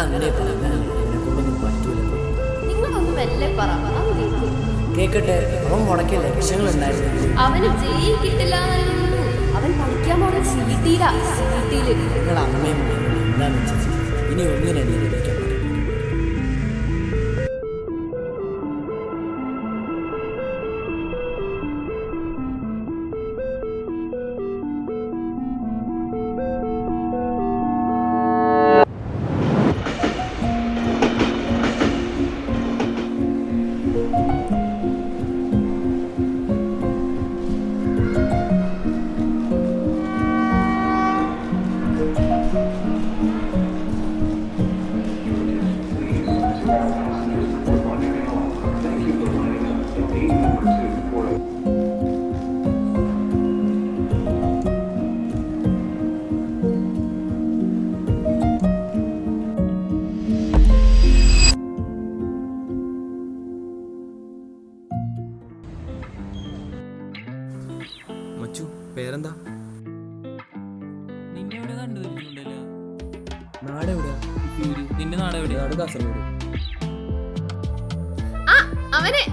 അന്നേ പറഞ്ഞാൽ എന്നെ കൊണ്ടൊന്നും പറ്റൂല. നിങ്ങളൊന്നും മെല്ലെ പറ. കേക്കട്ടെ, അവൻ മുടക്കിയ ലക്ഷ്യങ്ങളുണ്ടായിരുന്നു. അവന് ജയിൽ കിട്ടില്ല. അവൻ പഠിക്കാൻ പോണ സിറ്റിയിലാ. നിങ്ങൾ അമ്മയും എന്താണെന്ന് വെച്ചാൽ ഇനി ഒന്നിനെ എന്നെ വിളിക്കാൻ പറയും. മച്ചു, പേരെന്താ? നിന്നെ എവിടെ കണ്ടു തരുന്നുണ്ടല്ലോ? നാട് എവിടെയാ? നിന്റെ നാട് എവിടെ? നാട് കാസർഗോഡ്. അവനെ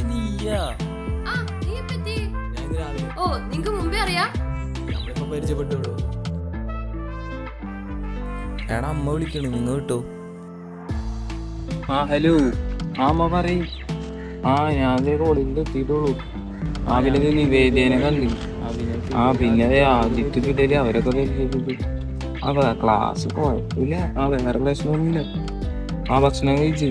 നീയാ? ഞാൻ ഇന്ന് രാവിലെ ഓ നിങ്ങക്ക് മുമ്പേ അറിയാ? നമ്മളിപ്പോ പരിചയപ്പെട്ടുള്ളൂ. എടാ അമ്മ വിളിക്കണു, നിങ്ങൾ കിട്ടോ? ഹലോ. അമ്മ പറയും. ഞാൻ കോളേജിൽ എത്തിയിട്ടുള്ളൂ. പിന്നെ നിവേദ്യനെ കണ്ടു. പിന്നെ ആദ്യത്തെ കിട്ടല് അവരൊക്കെ പരിചയപ്പെട്ടു. ക്ലാസ് കുഴപ്പമില്ല. വേറെ പ്രശ്നമൊന്നുമില്ല. ഭക്ഷണം കഴിച്ചു.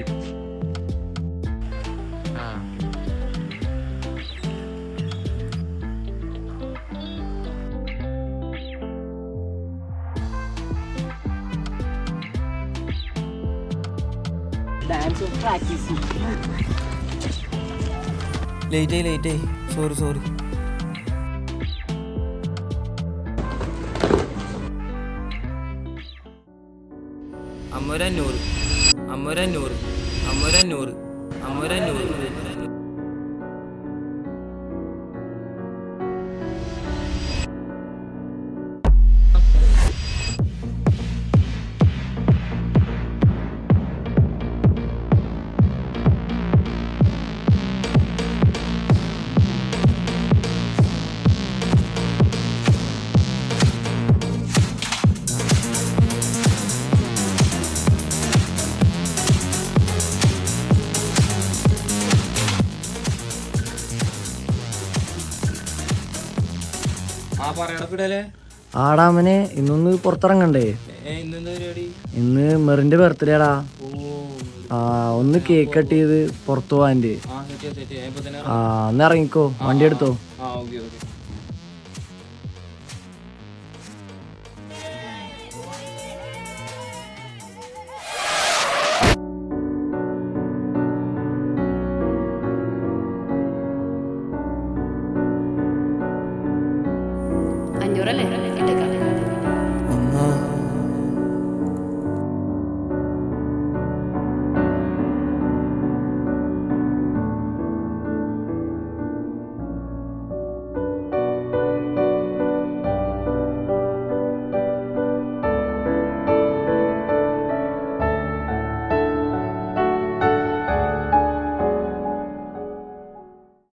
ലേറ്റായി. സോറി. അമ്മൊരഞ്ഞൂറ്. ആടാമനെ ഇന്നൊന്ന് പുറത്തിറങ്ങണ്ടേ? ഇന്ന് മെറിന്റെ ബർത്ത്ഡേടാ. ഒന്ന് കേക്ക് കട്ട് ചെയ്ത് പുറത്തു പോവാൻ്റെ. ഒന്ന് ഇറങ്ങിക്കോ, വണ്ടി എടുത്തോ.